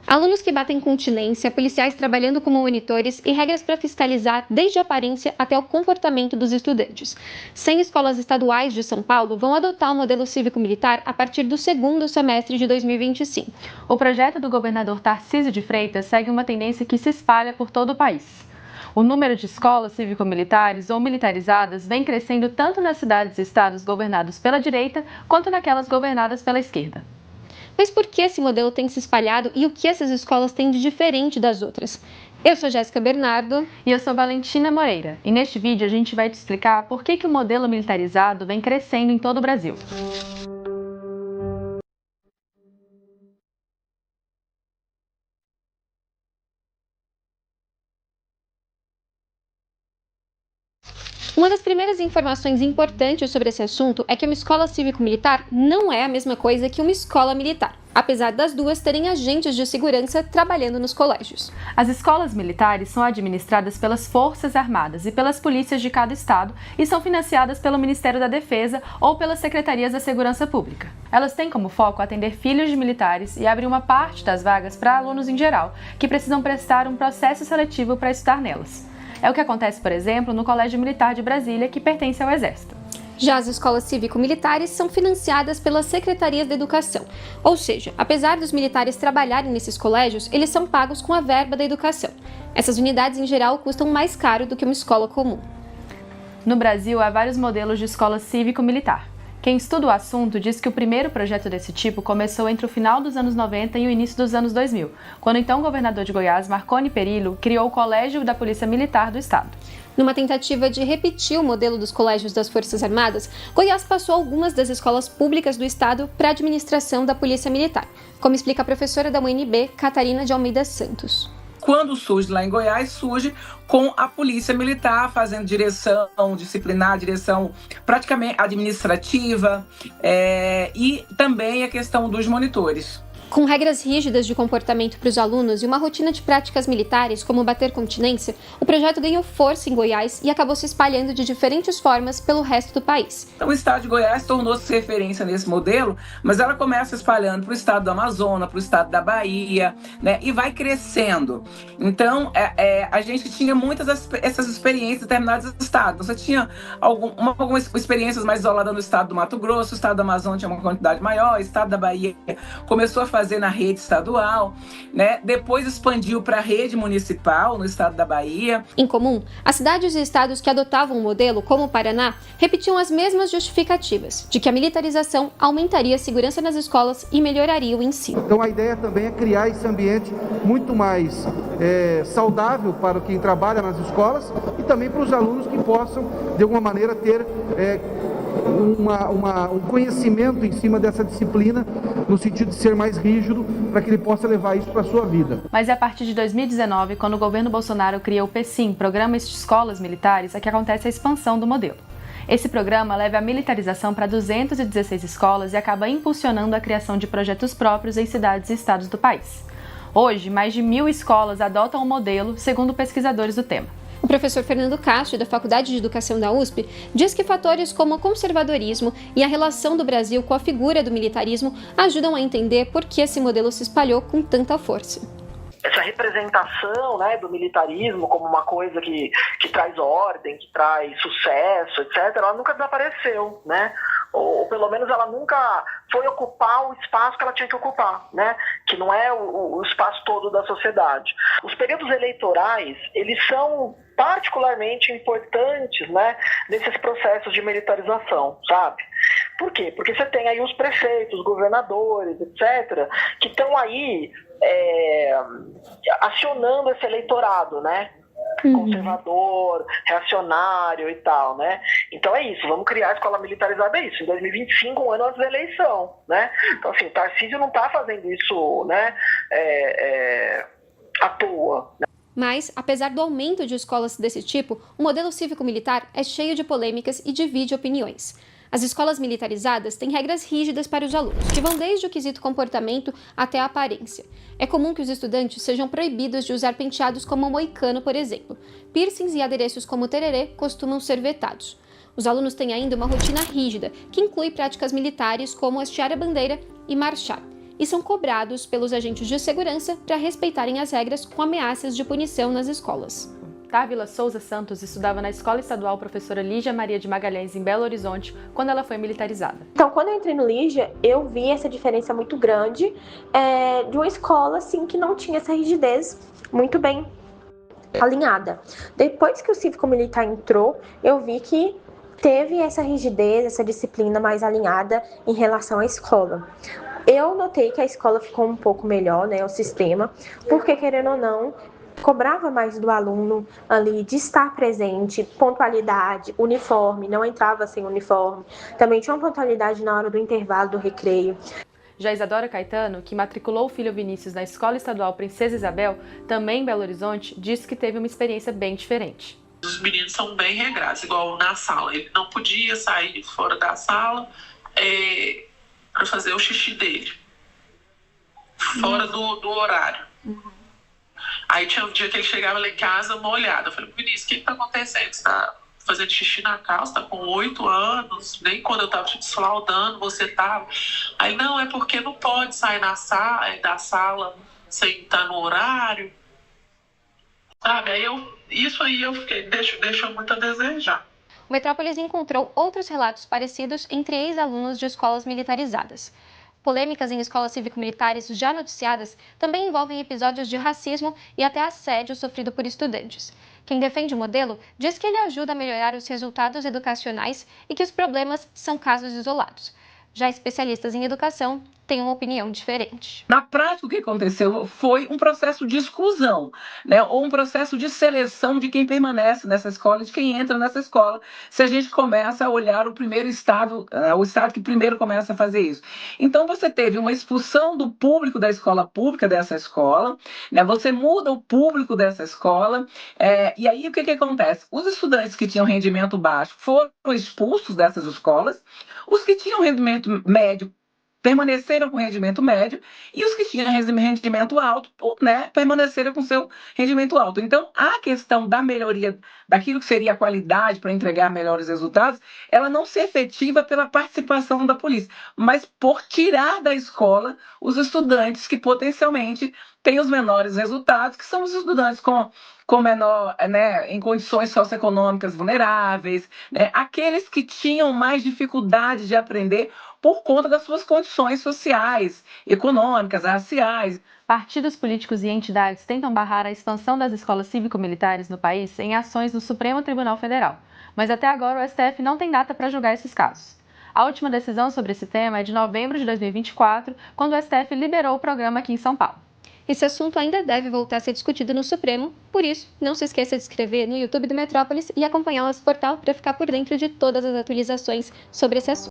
Alunos que batem continência, policiais trabalhando como monitores e regras para fiscalizar desde a aparência até o comportamento dos estudantes. 100 escolas estaduais de São Paulo vão adotar o modelo cívico-militar a partir do segundo semestre de 2025. O projeto do governador Tarcísio de Freitas segue uma tendência que se espalha por todo o país. O número de escolas cívico-militares ou militarizadas vem crescendo tanto nas cidades e estados governados pela direita quanto naquelas governadas pela esquerda. Mas por que esse modelo tem se espalhado e o que essas escolas têm de diferente das outras? Eu sou Jéssica Bernardo. E eu sou Valentina Moreira. E neste vídeo a gente vai te explicar por que o modelo militarizado vem crescendo em todo o Brasil. Uma das primeiras informações importantes sobre esse assunto é que uma escola cívico-militar não é a mesma coisa que uma escola militar, apesar das duas terem agentes de segurança trabalhando nos colégios. As escolas militares são administradas pelas Forças Armadas e pelas polícias de cada estado e são financiadas pelo Ministério da Defesa ou pelas Secretarias da Segurança Pública. Elas têm como foco atender filhos de militares e abrem uma parte das vagas para alunos em geral, que precisam prestar um processo seletivo para estudar nelas. É o que acontece, por exemplo, no Colégio Militar de Brasília, que pertence ao Exército. Já as escolas cívico-militares são financiadas pelas Secretarias da Educação, ou seja, apesar dos militares trabalharem nesses colégios, eles são pagos com a verba da educação. Essas unidades, em geral, custam mais caro do que uma escola comum. No Brasil, há vários modelos de escola cívico-militar. Quem estuda o assunto diz que o primeiro projeto desse tipo começou entre o final dos anos 90 e o início dos anos 2000, quando o então governador de Goiás, Marconi Perillo, criou o Colégio da Polícia Militar do Estado. Numa tentativa de repetir o modelo dos colégios das Forças Armadas, Goiás passou algumas das escolas públicas do estado para a administração da Polícia Militar, como explica a professora da UNB, Catarina de Almeida Santos. Quando surge lá em Goiás, surge com a Polícia Militar fazendo direção disciplinar, direção praticamente administrativa e também a questão dos monitores. Com regras rígidas de comportamento para os alunos e uma rotina de práticas militares, como bater continência, o projeto ganhou força em Goiás e acabou se espalhando de diferentes formas pelo resto do país. Então, o estado de Goiás tornou-se referência nesse modelo, mas ela começa espalhando para o estado do Amazonas, para o estado da Bahia, né, e vai crescendo. Então, a gente tinha muitas essas experiências em determinados estados. Você tinha algumas experiências mais isoladas no estado do Mato Grosso, o estado do Amazonas tinha uma quantidade maior, o estado da Bahia começou a fazer na rede estadual, né? Depois expandiu para a rede municipal no estado da Bahia. Em comum, as cidades e estados que adotavam o modelo, como o Paraná, repetiam as mesmas justificativas de que a militarização aumentaria a segurança nas escolas e melhoraria o ensino. Então a ideia também é criar esse ambiente muito mais saudável para quem trabalha nas escolas e também para os alunos que possam, de alguma maneira, ter um conhecimento em cima dessa disciplina, no sentido de ser mais rígido, para que ele possa levar isso para a sua vida. Mas é a partir de 2019, quando o governo Bolsonaro cria o PECIM, Programa de Escolas Militares, é que acontece a expansão do modelo. Esse programa leva a militarização para 216 escolas e acaba impulsionando a criação de projetos próprios em cidades e estados do país. Hoje, mais de 1.000 escolas adotam o modelo, segundo pesquisadores do tema. O professor Fernando Castro, da Faculdade de Educação da USP, diz que fatores como o conservadorismo e a relação do Brasil com a figura do militarismo ajudam a entender por que esse modelo se espalhou com tanta força. Essa representação, né, do militarismo como uma coisa que traz ordem, que traz sucesso, etc., ela nunca desapareceu, né? Ou pelo menos ela nunca foi ocupar o espaço que ela tinha que ocupar, né? Que não é o espaço todo da sociedade. Os períodos eleitorais, eles são particularmente importantes, né, nesses processos de militarização, sabe? Por quê? Porque você tem aí os prefeitos, governadores, etc., que estão aí acionando esse eleitorado, né? Conservador, reacionário e tal, né? Então é isso, vamos criar a escola militarizada, é isso. Em 2025, um ano antes da eleição, né? Então, assim, Tarcísio não está fazendo isso, né, à toa, né? Mas, apesar do aumento de escolas desse tipo, o modelo cívico-militar é cheio de polêmicas e divide opiniões. As escolas militarizadas têm regras rígidas para os alunos, que vão desde o quesito comportamento até a aparência. É comum que os estudantes sejam proibidos de usar penteados como o moicano, por exemplo. Piercings e adereços como o tererê costumam ser vetados. Os alunos têm ainda uma rotina rígida, que inclui práticas militares como hastear a bandeira e marchar. e são cobrados pelos agentes de segurança para respeitarem as regras com ameaças de punição nas escolas. Távila Souza Santos estudava na Escola Estadual Professora Lígia Maria de Magalhães, em Belo Horizonte, quando ela foi militarizada. Então, quando eu entrei no Lígia, eu vi essa diferença muito grande de uma escola assim, que não tinha essa rigidez muito bem alinhada. Depois que o cívico-militar entrou, eu vi que teve essa rigidez, essa disciplina mais alinhada em relação à escola. Eu notei que a escola ficou um pouco melhor, né, o sistema, porque, querendo ou não, cobrava mais do aluno ali de estar presente, pontualidade, uniforme, não entrava sem uniforme. Também tinha uma pontualidade na hora do intervalo do recreio. Já Isadora Caetano, que matriculou o filho Vinícius na Escola Estadual Princesa Isabel, também em Belo Horizonte, disse que teve uma experiência bem diferente. Os meninos são bem regrados, igual na sala. Ele não podia sair fora da sala para fazer o xixi dele, fora do horário. Aí tinha um dia que ele chegava lá em casa molhado. Eu falei, Vinícius, o que está acontecendo? Você está fazendo xixi na calça, está com 8 anos, nem quando eu estava te desflaudando você estava. Aí, não, é porque não pode sair da sala sem estar no horário. Sabe, isso aí eu fiquei, deixou muito a desejar. O Metrópolis encontrou outros relatos parecidos entre ex-alunos de escolas militarizadas. Polêmicas em escolas cívico-militares já noticiadas também envolvem episódios de racismo e até assédio sofrido por estudantes. Quem defende o modelo diz que ele ajuda a melhorar os resultados educacionais e que os problemas são casos isolados. Já especialistas em educação têm uma opinião diferente. Na prática, o que aconteceu foi um processo de exclusão, né? Ou um processo de seleção de quem permanece nessa escola, de quem entra nessa escola, se a gente começa a olhar o primeiro estado, o estado que primeiro começa a fazer isso. Então, você teve uma expulsão do público da escola pública dessa escola, né? Você muda o público dessa escola, e aí o que acontece? Os estudantes que tinham rendimento baixo foram expulsos dessas escolas, os que tinham rendimento médio permaneceram com rendimento médio e os que tinham rendimento alto, né, permaneceram com seu rendimento alto. Então, a questão da melhoria daquilo que seria a qualidade para entregar melhores resultados, ela não se efetiva pela participação da polícia, mas por tirar da escola os estudantes que potencialmente têm os menores resultados, que são os estudantes com menor, né, em condições socioeconômicas vulneráveis, né, aqueles que tinham mais dificuldade de aprender por conta das suas condições sociais, econômicas, raciais. Partidos políticos e entidades tentam barrar a expansão das escolas cívico-militares no país em ações no Supremo Tribunal Federal, mas até agora o STF não tem data para julgar esses casos. A última decisão sobre esse tema é de novembro de 2024, quando o STF liberou o programa aqui em São Paulo. Esse assunto ainda deve voltar a ser discutido no Supremo, por isso, não se esqueça de se inscrever no YouTube do Metrópolis e acompanhar o nosso portal para ficar por dentro de todas as atualizações sobre esse assunto.